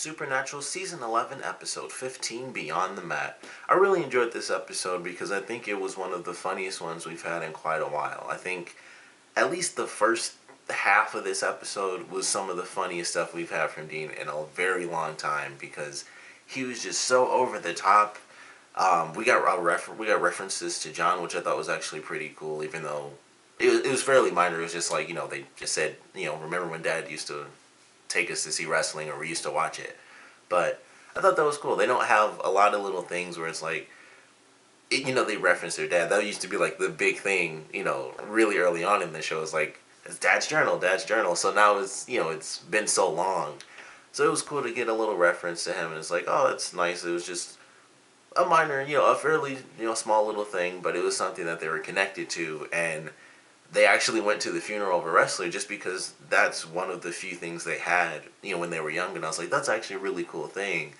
Supernatural Season 11, Episode 15, Beyond the Mat. I really enjoyed this episode because I think it was one of the funniest ones we've had in quite a while. I think at least the first half of this episode was some of the funniest stuff we've had from Dean in a very long time because he was just so over the top. We got references to John, which I thought was actually pretty cool, even though it was fairly minor. It was just like, they just said, remember when Dad used to take us to see wrestling, or we used to watch it. But I thought that was cool. They don't have a lot of little things where it's like, they reference their dad. That used to be like the big thing, really early on in the show. It's like, it's Dad's journal, Dad's journal. So now it's been so long. So it was cool to get a little reference to him. And it's like, oh, that's nice. It was just a minor, a fairly, small little thing, but it was something that they were connected to. And they actually went to the funeral of a wrestler just because that's one of the few things they had, when they were young. And I was like, that's actually a really cool thing.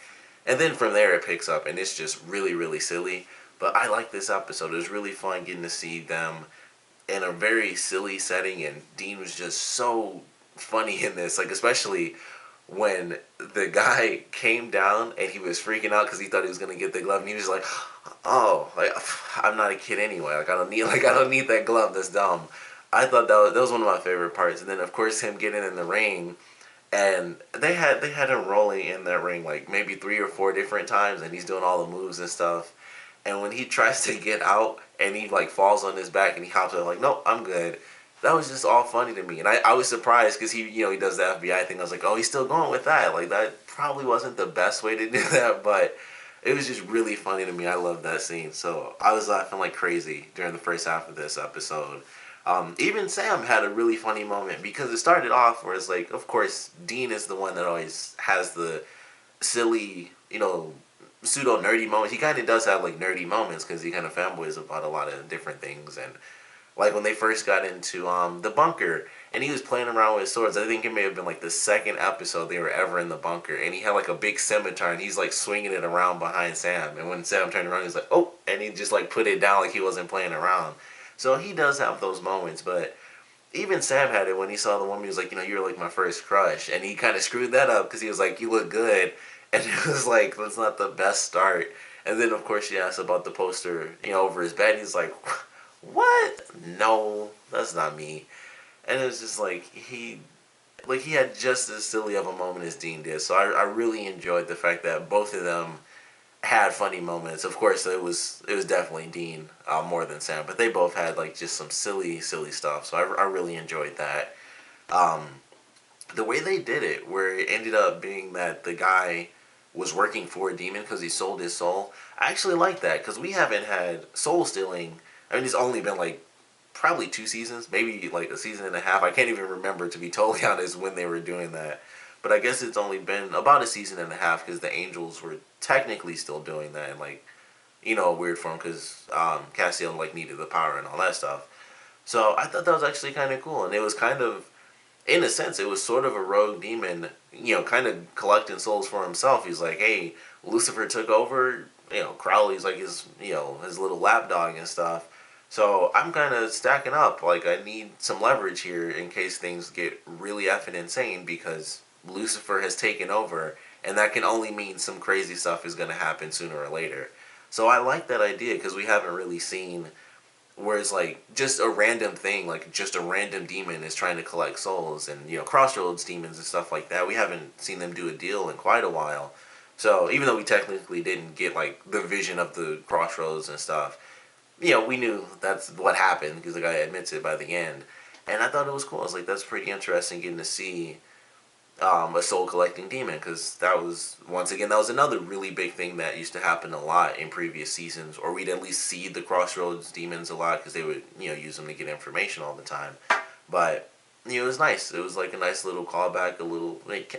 And then from there it picks up and it's just really, really silly. But I like this episode. It was really fun getting to see them in a very silly setting. And Dean was just so funny in this. Like, especially when the guy came down and he was freaking out because he thought he was going to get the glove. And he was like, oh, like, I'm not a kid anyway. I don't need that glove. That's dumb. I thought that was one of my favorite parts. And then of course him getting in the ring, and they had him rolling in that ring like maybe 3 or 4 different times, and he's doing all the moves and stuff. And when he tries to get out and he like falls on his back and he hops up like, nope, I'm good. That was just all funny to me. And I was surprised because he does the FBI thing. I was like, oh, he's still going with that. Like, that probably wasn't the best way to do that, but it was just really funny to me. I love that scene. So I was laughing like crazy during the first half of this episode. Even Sam had a really funny moment because it started off where it's like, of course, Dean is the one that always has the silly, pseudo nerdy moments. He kind of does have like nerdy moments because he kind of fanboys about a lot of different things. And like when they first got into the bunker and he was playing around with swords. I think it may have been like the second episode they were ever in the bunker, and he had like a big scimitar and he's like swinging it around behind Sam. And when Sam turned around, he's like, oh, and he just like put it down like he wasn't playing around. So he does have those moments. But even Sam had it when he saw the woman. He was like, you're like my first crush, and he kind of screwed that up because he was like, you look good, and it was like, that's not the best start. And then of course she asked about the poster, over his bed. He's like, what? No, that's not me. And it was just like he had just as silly of a moment as Dean did. So I really enjoyed the fact that both of them had funny moments. Of course, it was definitely Dean more than Sam, but they both had like just some silly stuff. So I really enjoyed that. The way they did it, where it ended up being that the guy was working for a demon because he sold his soul. I actually like that because we haven't had soul stealing. I mean, it's only been like probably 2 seasons, maybe like a season and a half. I can't even remember, to be totally honest, when they were doing that. But I guess it's only been about a season and a half because the Angels were technically still doing that in like, a weird form because Castiel like needed the power and all that stuff. So I thought that was actually kind of cool. And it was kind of, in a sense, it was sort of a rogue demon, kind of collecting souls for himself. He's like, hey, Lucifer took over, Crowley's like his little lapdog and stuff. So I'm kind of stacking up. Like, I need some leverage here in case things get really effing insane because Lucifer has taken over, and that can only mean some crazy stuff is going to happen sooner or later. So I like that idea because we haven't really seen where it's like just a random thing, like just a random demon is trying to collect souls, and Crossroads demons and stuff like that. We haven't seen them do a deal in quite a while. So even though we technically didn't get like the vision of the Crossroads and stuff, we knew that's what happened because the guy admits it by the end. And I thought it was cool. I was like, that's pretty interesting getting to see a soul collecting demon, because that was another really big thing that used to happen a lot in previous seasons, or we'd at least see the Crossroads demons a lot because they would use them to get information all the time. But it was nice. It was like a nice little callback,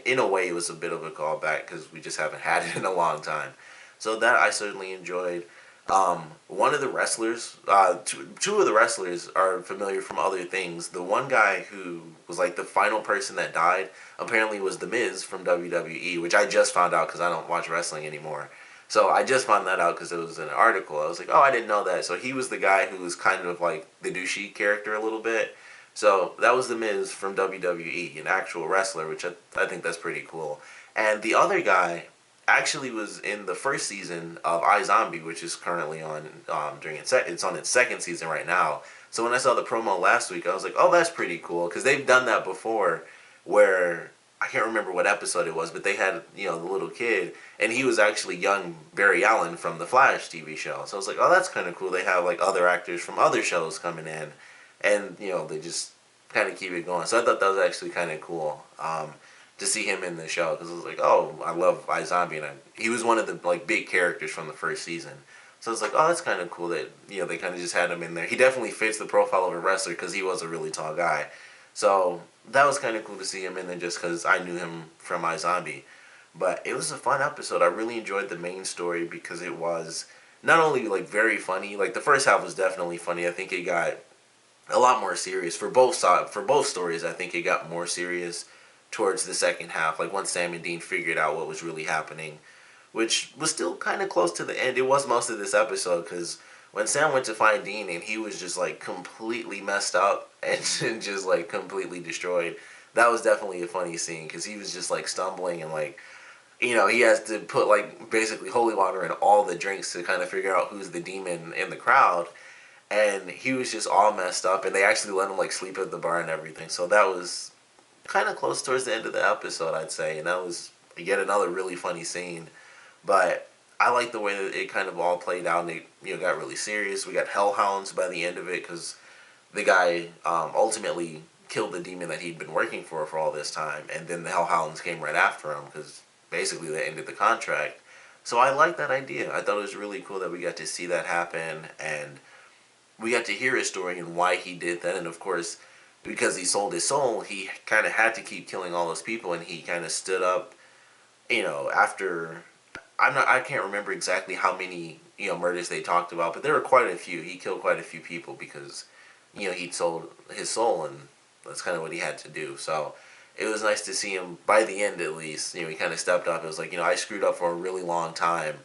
in a way it was a bit of a callback because we just haven't had it in a long time. So that I certainly enjoyed. One of the wrestlers, two of the wrestlers are familiar from other things. The one guy who was like the final person that died apparently was The Miz from WWE, which I just found out because I don't watch wrestling anymore. So I just found that out because it was in an article. I was like, oh, I didn't know that. So he was the guy who was kind of like the douchey character a little bit. So that was The Miz from WWE, an actual wrestler, which I think that's pretty cool. And the other guy actually was in the first season of iZombie, which is currently on during it's on its second season right now. So when I saw the promo last week, I was like, oh, that's pretty cool, because they've done that before, where I can't remember what episode it was, but they had the little kid, and he was actually young Barry Allen from the Flash TV show. So I was like, oh, that's kind of cool. They have like other actors from other shows coming in, and they just kind of keep it going. So I thought that was actually kind of cool. To see him in the show, because I was like, oh, I love iZombie, and he was one of the like big characters from the first season. So it's like, oh, that's kind of cool that they kind of just had him in there. He definitely fits the profile of a wrestler because he was a really tall guy. So that was kind of cool to see him in there just because I knew him from iZombie. But it was a fun episode. I really enjoyed the main story because it was not only like very funny. Like the first half was definitely funny. I think it got a lot more serious for both stories. I think it got more serious towards the second half, like once Sam and Dean figured out what was really happening, which was still kind of close to the end. It was most of this episode, because when Sam went to find Dean and he was just like completely messed up and just like completely destroyed, that was definitely a funny scene, because he was just like stumbling and like, he has to put like basically holy water in all the drinks to kind of figure out who's the demon in the crowd. And he was just all messed up, and they actually let him like sleep at the bar and everything. So that was kind of close towards the end of the episode, I'd say, and that was yet another really funny scene. But I like the way that it kind of all played out, and it got really serious. We got hellhounds by the end of it, because the guy ultimately killed the demon that he'd been working for all this time, and then the hellhounds came right after him, because basically they ended the contract. So I like that idea. I thought it was really cool that we got to see that happen, and we got to hear his story and why he did that. And of course, because he sold his soul, he kind of had to keep killing all those people, and he kind of stood up, after, I can't remember exactly how many, murders they talked about, but there were quite a few. He killed quite a few people because, he'd sold his soul, and that's kind of what he had to do. So it was nice to see him, by the end at least, he kind of stepped up. It was like, I screwed up for a really long time,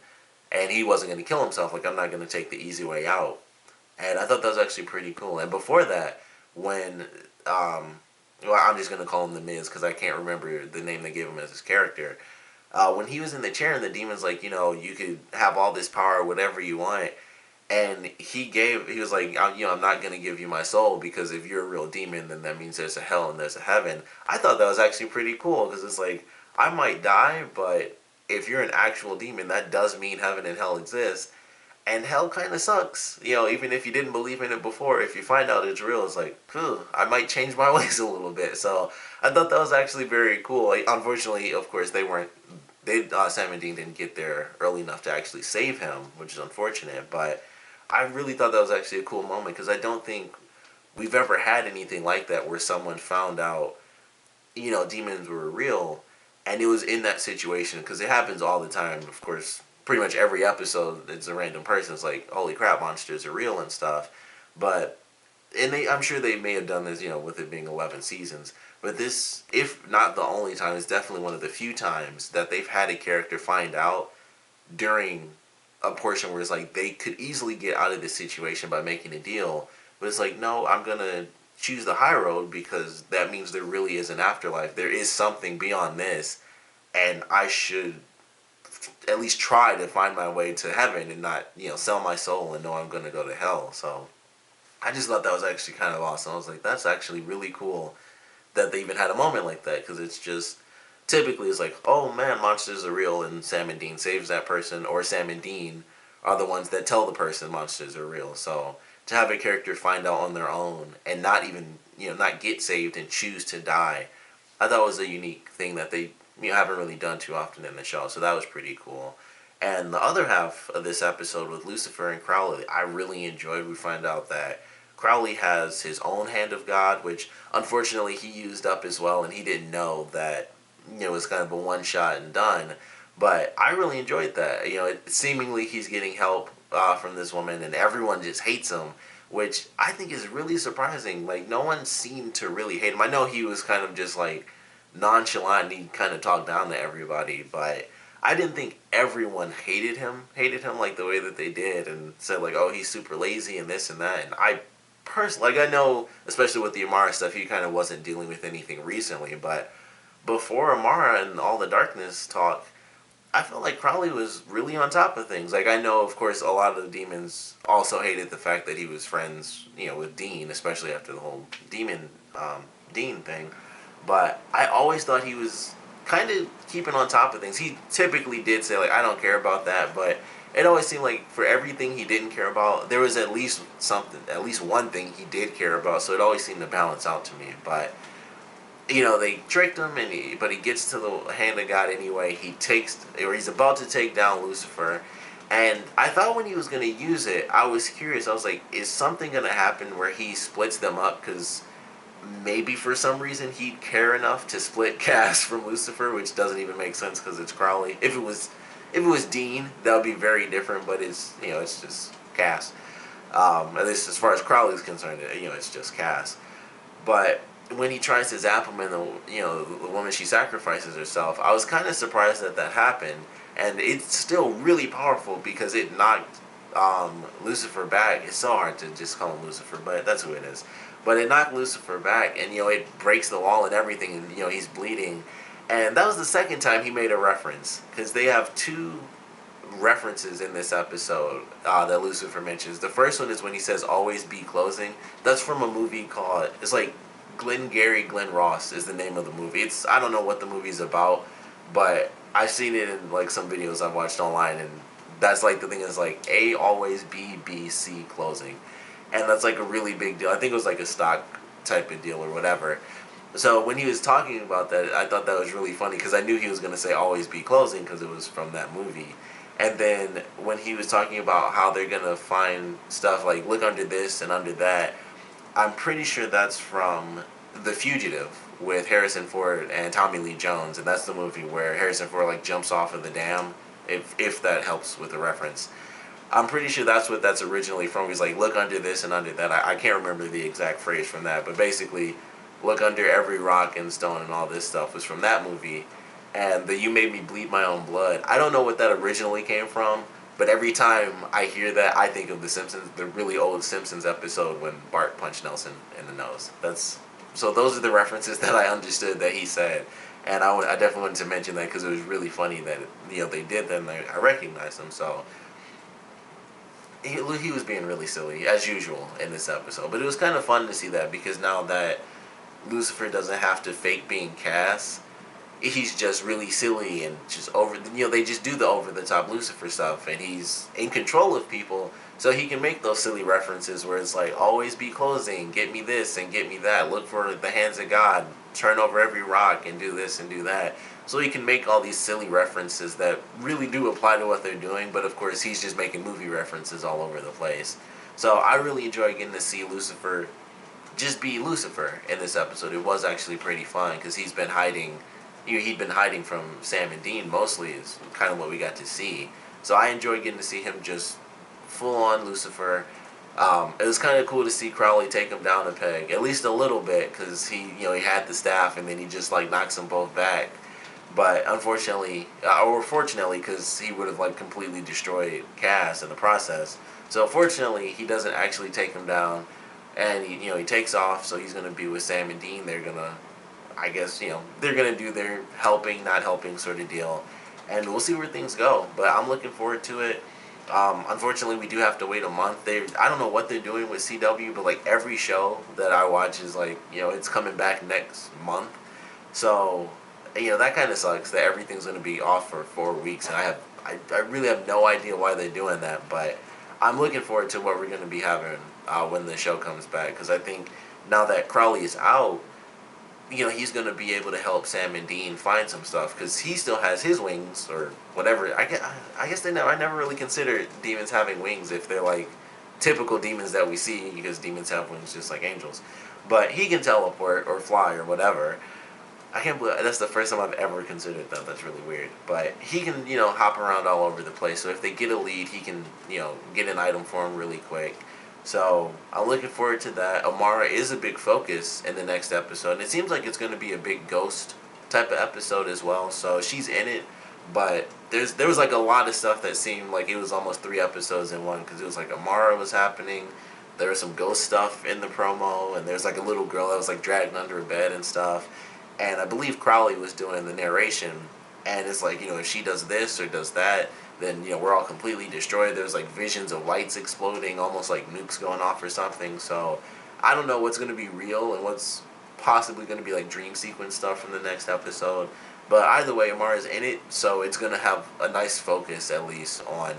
and he wasn't going to kill himself. Like, I'm not going to take the easy way out. And I thought that was actually pretty cool. And before that, when well, I'm just going to call him the Miz because I can't remember the name they gave him as his character. When he was in the chair and the demon's like, you could have all this power, whatever you want. And he was like, I'm not going to give you my soul, because if you're a real demon, then that means there's a hell and there's a heaven. I thought that was actually pretty cool, because it's like, I might die, but if you're an actual demon, that does mean heaven and hell exist. And hell kind of sucks. Even if you didn't believe in it before, if you find out it's real, it's like, I might change my ways a little bit. So I thought that was actually very cool. Like, unfortunately, of course, Sam and Dean didn't get there early enough to actually save him, which is unfortunate. But I really thought that was actually a cool moment, because I don't think we've ever had anything like that where someone found out, demons were real, and it was in that situation, because it happens all the time, of course. Pretty much every episode, it's a random person. It's like, holy crap, monsters are real and stuff. But, I'm sure they may have done this, with it being 11 seasons. But this, if not the only time, is definitely one of the few times that they've had a character find out during a portion where it's like they could easily get out of this situation by making a deal. But it's like, no, I'm going to choose the high road, because that means there really is an afterlife. There is something beyond this, and I should at least try to find my way to heaven and not, sell my soul and know I'm going to go to hell. So I just thought that was actually kind of awesome. I was like, that's actually really cool that they even had a moment like that, because it's just, typically it's like, oh man, monsters are real, and Sam and Dean saves that person, or Sam and Dean are the ones that tell the person monsters are real. So to have a character find out on their own and not even, not get saved and choose to die, I thought was a unique thing that they haven't really done too often in the show. So that was pretty cool. And the other half of this episode with Lucifer and Crowley, I really enjoyed. We find out that Crowley has his own hand of God, which unfortunately he used up as well, and he didn't know that it was kind of a one shot and done. But I really enjoyed that. Seemingly he's getting help from this woman, and everyone just hates him, which I think is really surprising. Like, no one seemed to really hate him. I know he was kind of just like nonchalant, and he kind of talked down to everybody, but I didn't think everyone hated him like the way that they did, and said like, oh, he's super lazy and this and that. And I personally, like, I know, especially with the Amara stuff, he kind of wasn't dealing with anything recently, but before Amara and all the darkness talk, I felt like Crowley was really on top of things. Like, I know, of course, a lot of the demons also hated the fact that he was friends, with Dean, especially after the whole Dean thing. But I always thought he was kind of keeping on top of things. He typically did say, like, I don't care about that, but it always seemed like for everything he didn't care about, there was at least something, at least one thing he did care about. So it always seemed to balance out to me. But they tricked him, but he gets to the hand of God anyway. He's about to take down Lucifer, and I thought when he was going to use it, I was curious. I was like, is something going to happen where he splits them up? Because maybe for some reason he'd care enough to split Cass from Lucifer, which doesn't even make sense because it's Crowley. If it was Dean, that would be very different. But it's just Cass. At least as far as Crowley's concerned, it's just Cass. But when he tries to zap him and the woman, she sacrifices herself, I was kind of surprised that happened. And it's still really powerful because it knocked Lucifer back. It's so hard to just call him Lucifer, but that's who it is. But it knocked Lucifer back, and it breaks the wall and everything, and he's bleeding. And that was the second time he made a reference, because they have two references in this episode that Lucifer mentions. The first one is when he says "always be closing." That's from a movie called, it's like Glenn Ross is the name of the movie. I don't know what the movie's about, but I've seen it in like some videos I've watched online, and that's like the thing is like A always B C closing, and that's like a really big deal. I think it was like a stock type of deal or whatever. So when he was talking about that, I thought that was really funny because I knew he was going to say always be closing because it was from that movie. And then when he was talking about how they're going to find stuff like look under this and under that, I'm pretty sure that's from The Fugitive with Harrison Ford and Tommy Lee Jones, and that's the movie where Harrison Ford like jumps off of the dam, if that helps with the reference. I'm pretty sure that's what that's originally from. He's like, look under this and under that. I can't remember the exact phrase from that, but basically, look under every rock and stone and all this stuff was from that movie. And the "You Made Me Bleed My Own Blood," I don't know what that originally came from, but every time I hear that, I think of the Simpsons, the really old Simpsons episode when Bart punched Nelson in the nose. So those are the references that I understood that he said, and I definitely wanted to mention that because it was really funny that they did that, and I recognized him. So he was being really silly as usual in this episode, but it was kind of fun to see that because now that Lucifer doesn't have to fake being Cass, he's just really silly and just they just do the over the top Lucifer stuff, and he's in control of people, so he can make those silly references where it's like always be closing, get me this and get me that, look for the hands of God, turn over every rock and do this and do that. So he can make all these silly references that really do apply to what they're doing, but of course he's just making movie references all over the place. So I really enjoy getting to see Lucifer just be Lucifer in this episode. It was actually pretty fun because he'd been hiding from Sam and Dean mostly, is kind of what we got to see. So I enjoyed getting to see him just full on Lucifer. It was kind of cool to see Crowley take him down a peg, at least a little bit, because he had the staff and then he just like knocks them both back. But unfortunately, or fortunately, because he would have like completely destroyed Cass in the process. So fortunately, he doesn't actually take him down, and he takes off. So he's gonna be with Sam and Dean. They're gonna, I guess, they're gonna do their helping, not helping sort of deal, and we'll see where things go. But I'm looking forward to it. Unfortunately, we do have to wait a month. I don't know what they're doing with CW, but like every show that I watch is like it's coming back next month. So that kind of sucks that everything's going to be off for 4 weeks, and I really have no idea why they're doing that, but I'm looking forward to what we're going to be having when the show comes back, because I think now that Crowley is out, he's going to be able to help Sam and Dean find some stuff, because he still has his wings, or whatever. I guess I never really considered demons having wings if they're like typical demons that we see, because demons have wings just like angels. But he can teleport or fly or whatever. I can't believe that's the first time I've ever considered that. That's really weird. But he can, hop around all over the place. So if they get a lead, he can, get an item for him really quick. So I'm looking forward to that. Amara is a big focus in the next episode. And it seems like it's going to be a big ghost type of episode as well. So she's in it. But there was like a lot of stuff that seemed like it was almost 3 episodes in one. Because it was like Amara was happening. There was some ghost stuff in the promo. And there's like a little girl that was like dragged under a bed and stuff. and I believe Crowley was doing the narration. And it's like, if she does this or does that, then we're all completely destroyed. There's like visions of lights exploding, almost like nukes going off or something. So I don't know what's going to be real and what's possibly going to be like dream sequence stuff from the next episode. But either way, Amara's in it, so it's going to have a nice focus at least on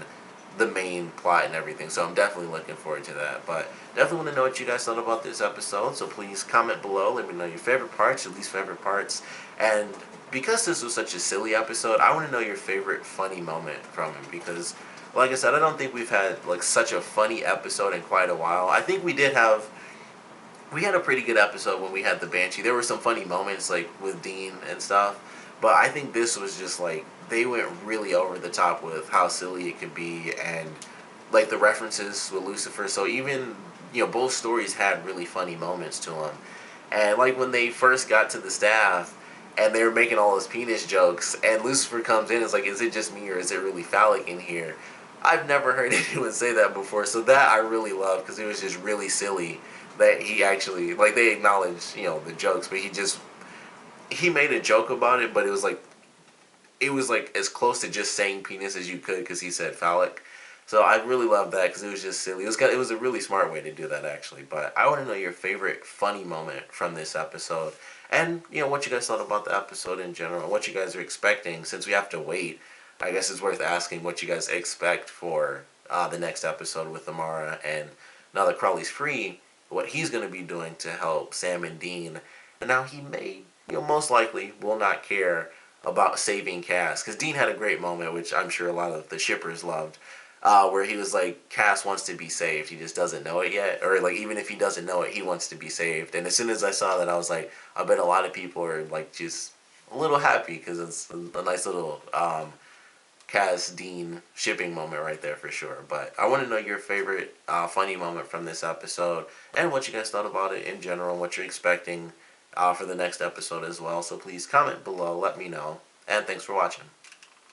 the main plot and everything. So I'm definitely looking forward to that. But definitely want to know what you guys thought about this episode. So please comment below. Let me know your favorite parts, your least favorite parts. And because this was such a silly episode, I want to know your favorite funny moment from it. Because, like I said, I don't think we've had like such a funny episode in quite a while. I think we had a pretty good episode when we had the Banshee. There were some funny moments like with Dean and stuff. But I think this was just like, they went really over the top with how silly it could be and like the references with Lucifer. So even, both stories had really funny moments to them. And like when they first got to the staff and they were making all those penis jokes and Lucifer comes in and is like, is it just me or is it really phallic in here? I've never heard anyone say that before. So that I really loved because it was just really silly that he actually, like, they acknowledged, the jokes, but he made a joke about it, but it was like as close to just saying penis as you could because he said phallic. So I really loved that because it was just silly. It was a really smart way to do that actually. But I want to know your favorite funny moment from this episode, and what you guys thought about the episode in general, what you guys are expecting since we have to wait. I guess it's worth asking what you guys expect for the next episode with Amara, and now that Crowley's free, what he's going to be doing to help Sam and Dean. And now he may, most likely will not care about saving Cass, because Dean had a great moment, which I'm sure a lot of the shippers loved, where he was like, Cass wants to be saved, he just doesn't know it yet, or like even if he doesn't know it, he wants to be saved. And as soon as I saw that, I was like, I bet a lot of people are like just a little happy because it's a nice little Cass Dean shipping moment right there for sure. But I want to know your favorite funny moment from this episode and what you guys thought about it in general, what you're expecting for the next episode as well. So please comment below, let me know, and thanks for watching.